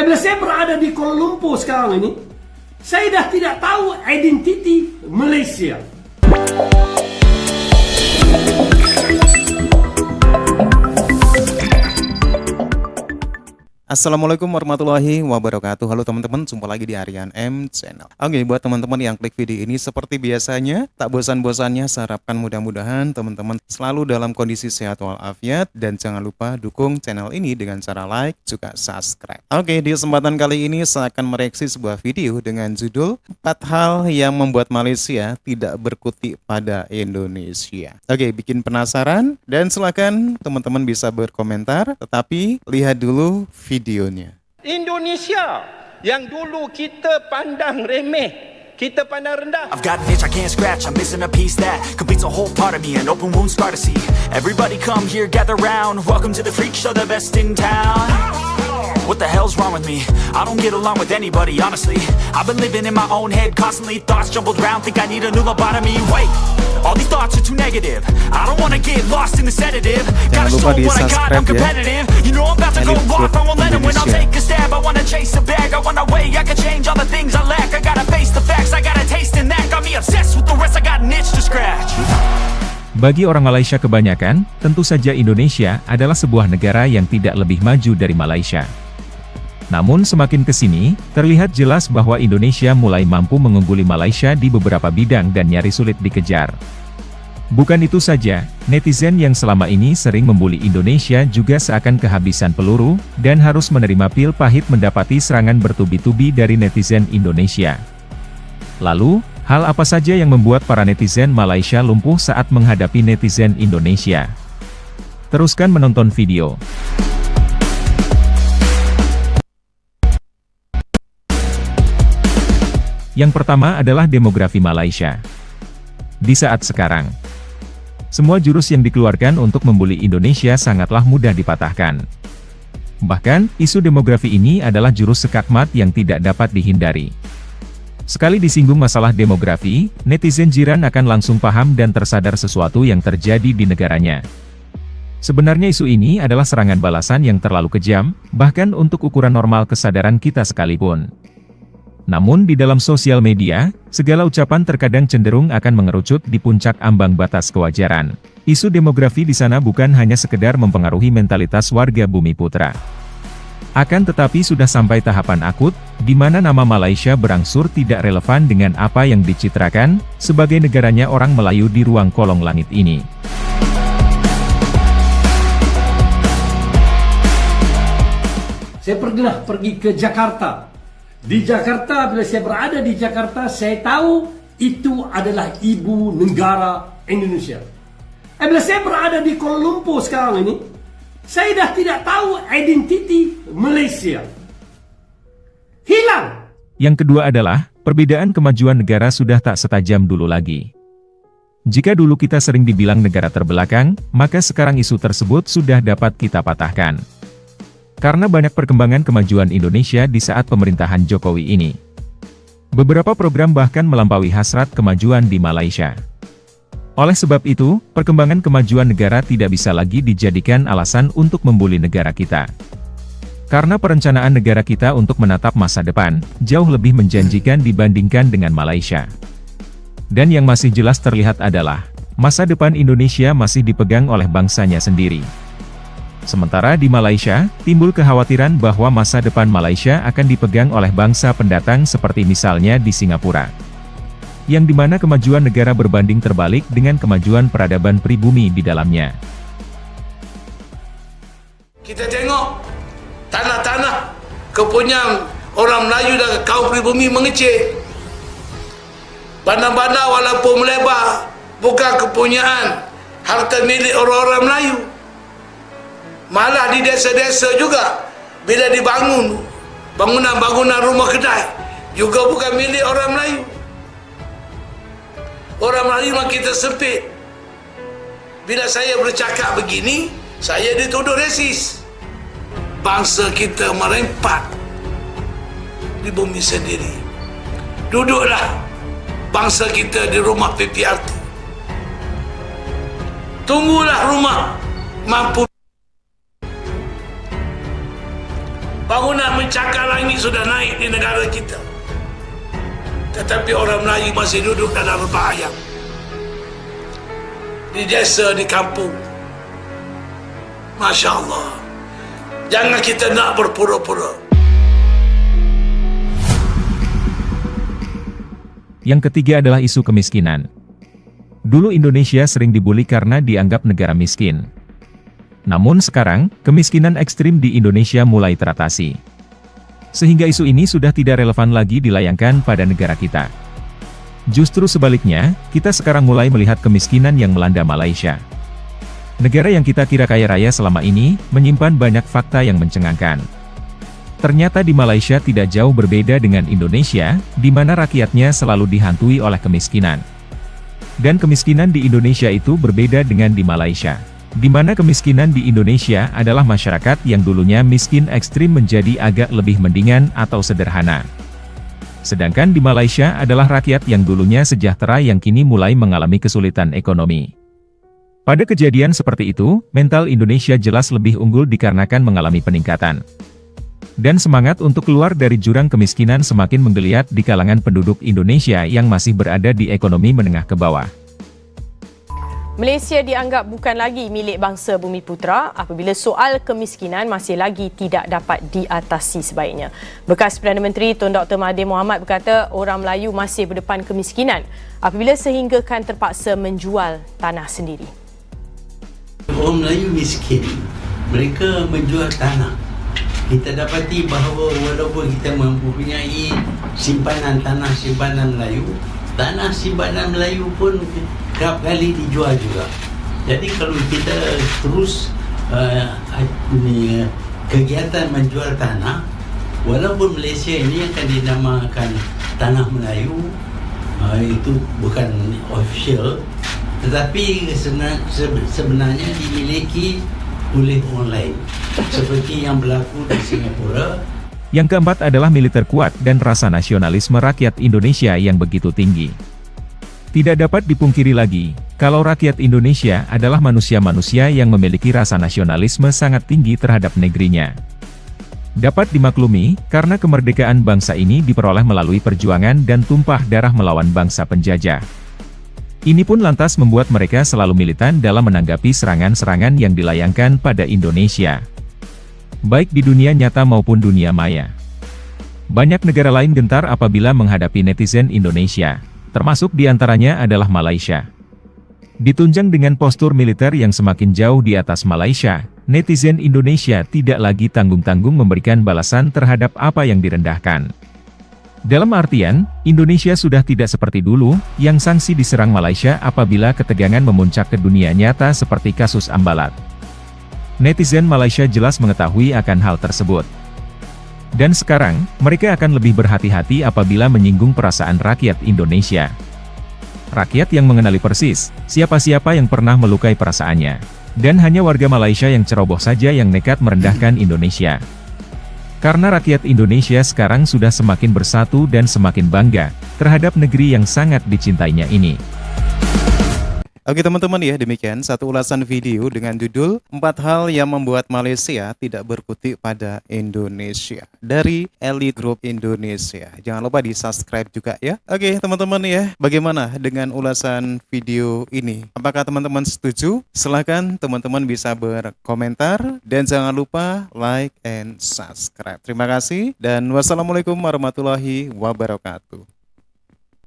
Bila saya berada di Kuala Lumpur sekarang ini, saya dah tidak tahu identiti Malaysia. Assalamualaikum warahmatullahi wabarakatuh. Halo teman-teman, jumpa lagi di Aryan M Channel. Oke, buat teman-teman yang klik video ini seperti biasanya, tak bosan-bosannya saya harapkan mudah-mudahan teman-teman selalu dalam kondisi sehat walafiat, dan jangan lupa dukung channel ini dengan cara like juga subscribe. Oke, di kesempatan kali ini saya akan mereaksi sebuah video dengan judul 4 hal yang membuat Malaysia tidak berkutik pada Indonesia. Oke, bikin penasaran dan silakan teman-teman bisa berkomentar, tetapi lihat dulu videonya. Indonesia yang dulu kita pandang remeh, kita pandang rendah. I've got an itch I can't scratch, I'm missing a piece that completes a whole part of me, an open wound scar to see. Everybody come here, gather round, welcome to the freak show, the best in town. What the hell's wrong with me? I don't get along with anybody, honestly. I've been living in my own head constantly, thoughts jumbled around, think I need a new lobotomy. Wait, all these thoughts are too negative. I don't wanna get lost in the sedative. Gotta show what I got, I'm competitive. You know I'm about to go off, I won't let it win. I'll take a stab, I wanna chase a bag. I wanna weigh, I can change all the things I lack. I gotta face the facts, I got a taste in that. Got me obsessed with the rest, I got an itch to scratch. Bagi orang Malaysia kebanyakan, tentu saja Indonesia adalah sebuah negara yang tidak lebih maju dari Malaysia. Namun semakin ke sini, terlihat jelas bahwa Indonesia mulai mampu mengungguli Malaysia di beberapa bidang dan nyaris sulit dikejar. Bukan itu saja, netizen yang selama ini sering membuli Indonesia juga seakan kehabisan peluru, dan harus menerima pil pahit mendapati serangan bertubi-tubi dari netizen Indonesia. Lalu, hal apa saja yang membuat para netizen Malaysia lumpuh saat menghadapi netizen Indonesia? Teruskan menonton video. Yang pertama adalah demografi Malaysia. Di saat sekarang, semua jurus yang dikeluarkan untuk membuli Indonesia sangatlah mudah dipatahkan. Bahkan, isu demografi ini adalah jurus sekakmat yang tidak dapat dihindari. Sekali disinggung masalah demografi, netizen jiran akan langsung paham dan tersadar sesuatu yang terjadi di negaranya. Sebenarnya isu ini adalah serangan balasan yang terlalu kejam, bahkan untuk ukuran normal kesadaran kita sekalipun. Namun di dalam sosial media, segala ucapan terkadang cenderung akan mengerucut di puncak ambang batas kewajaran. Isu demografi di sana bukan hanya sekedar mempengaruhi mentalitas warga Bumi Putra. Akan tetapi sudah sampai tahapan akut, di mana nama Malaysia berangsur tidak relevan dengan apa yang dicitrakan, sebagai negaranya orang Melayu di ruang kolong langit ini. Saya pernah pergi ke Jakarta. Di Jakarta, bila saya berada di Jakarta, saya tahu itu adalah ibu negara Indonesia. Bila saya berada di Kuala Lumpur sekarang ini, saya dah tidak tahu identiti Malaysia. Hilang. Yang kedua adalah, perbedaan kemajuan negara sudah tak setajam dulu lagi. Jika dulu kita sering dibilang negara terbelakang, maka sekarang isu tersebut sudah dapat kita patahkan. Karena banyak perkembangan kemajuan Indonesia di saat pemerintahan Jokowi ini. Beberapa program bahkan melampaui hasrat kemajuan di Malaysia. Oleh sebab itu, perkembangan kemajuan negara tidak bisa lagi dijadikan alasan untuk membuli negara kita. Karena perencanaan negara kita untuk menatap masa depan, jauh lebih menjanjikan dibandingkan dengan Malaysia. Dan yang masih jelas terlihat adalah, masa depan Indonesia masih dipegang oleh bangsanya sendiri. Sementara di Malaysia, timbul kekhawatiran bahwa masa depan Malaysia akan dipegang oleh bangsa pendatang seperti misalnya di Singapura. Yang dimana kemajuan negara berbanding terbalik dengan kemajuan peradaban pribumi di dalamnya. Kita tengok tanah-tanah kepunyaan orang Melayu dan kaum pribumi mengecil. Bandar-bandar walaupun melebar, bukan kepunyaan harta milik orang-orang Melayu. Malah di desa-desa juga, bila dibangun bangunan-bangunan rumah kedai, juga bukan milik orang Melayu. Orang Melayu makin tersempit. Bila saya bercakap begini, saya dituduh resis. Bangsa kita merempat di bumi sendiri. Duduklah bangsa kita di rumah PPRT. Tunggulah rumah mampu. Bangunan mencakar langit sudah naik di negara kita, tetapi orang Melayu masih duduk dalam rebah ayam di desa, di kampung. Masya Allah. Jangan kita nak berpura-pura. Yang ketiga adalah isu kemiskinan. Dulu Indonesia sering dibully karena dianggap negara miskin. Namun sekarang, kemiskinan ekstrim di Indonesia mulai teratasi. Sehingga isu ini sudah tidak relevan lagi dilayangkan pada negara kita. Justru sebaliknya, kita sekarang mulai melihat kemiskinan yang melanda Malaysia. Negara yang kita kira kaya raya selama ini, menyimpan banyak fakta yang mencengangkan. Ternyata di Malaysia tidak jauh berbeda dengan Indonesia, di mana rakyatnya selalu dihantui oleh kemiskinan. Dan kemiskinan di Indonesia itu berbeda dengan di Malaysia, di mana kemiskinan di Indonesia adalah masyarakat yang dulunya miskin ekstrim menjadi agak lebih mendingan atau sederhana. Sedangkan di Malaysia adalah rakyat yang dulunya sejahtera yang kini mulai mengalami kesulitan ekonomi. Pada kejadian seperti itu, mental Indonesia jelas lebih unggul dikarenakan mengalami peningkatan. Dan semangat untuk keluar dari jurang kemiskinan semakin menggeliat di kalangan penduduk Indonesia yang masih berada di ekonomi menengah ke bawah. Malaysia dianggap bukan lagi milik bangsa Bumiputera apabila soal kemiskinan masih lagi tidak dapat diatasi sebaiknya. Bekas Perdana Menteri Tun Dr. Mahathir Mohamad berkata orang Melayu masih berdepan kemiskinan apabila sehinggakan terpaksa menjual tanah sendiri. Orang Melayu miskin, mereka menjual tanah. Kita dapati bahawa walaupun kita mempunyai simpanan tanah simpanan Melayu, tanah simpanan Melayu pun kerap kali dijual juga. Jadi kalau kita terus kegiatan menjual tanah, walaupun Malaysia ini akan dinamakan tanah Melayu, itu bukan official, tetapi sebenarnya dimiliki oleh orang lain, seperti yang berlaku di Singapura. Yang keempat adalah militer kuat dan rasa nasionalisme rakyat Indonesia yang begitu tinggi. Tidak dapat dipungkiri lagi, kalau rakyat Indonesia adalah manusia-manusia yang memiliki rasa nasionalisme sangat tinggi terhadap negerinya. Dapat dimaklumi, karena kemerdekaan bangsa ini diperoleh melalui perjuangan dan tumpah darah melawan bangsa penjajah. Ini pun lantas membuat mereka selalu militan dalam menanggapi serangan-serangan yang dilayangkan pada Indonesia. Baik di dunia nyata maupun dunia maya. Banyak negara lain gentar apabila menghadapi netizen Indonesia, termasuk diantaranya adalah Malaysia. Ditunjang dengan postur militer yang semakin jauh di atas Malaysia, netizen Indonesia tidak lagi tanggung-tanggung memberikan balasan terhadap apa yang direndahkan. Dalam artian, Indonesia sudah tidak seperti dulu, yang sanksi diserang Malaysia apabila ketegangan memuncak ke dunia nyata seperti kasus Ambalat. Netizen Malaysia jelas mengetahui akan hal tersebut. Dan sekarang, mereka akan lebih berhati-hati apabila menyinggung perasaan rakyat Indonesia. Rakyat yang mengenali persis, siapa-siapa yang pernah melukai perasaannya. Dan hanya warga Malaysia yang ceroboh saja yang nekat merendahkan Indonesia. Karena rakyat Indonesia sekarang sudah semakin bersatu dan semakin bangga terhadap negeri yang sangat dicintainya ini. Oke teman-teman ya, demikian satu ulasan video dengan judul 4 hal yang membuat Malaysia tidak berkutik pada Indonesia dari Elite Group Indonesia. Jangan lupa di subscribe juga ya. Oke teman-teman ya, bagaimana dengan ulasan video ini? Apakah teman-teman setuju? Silahkan teman-teman bisa berkomentar dan jangan lupa like and subscribe. Terima kasih dan wassalamualaikum warahmatullahi wabarakatuh.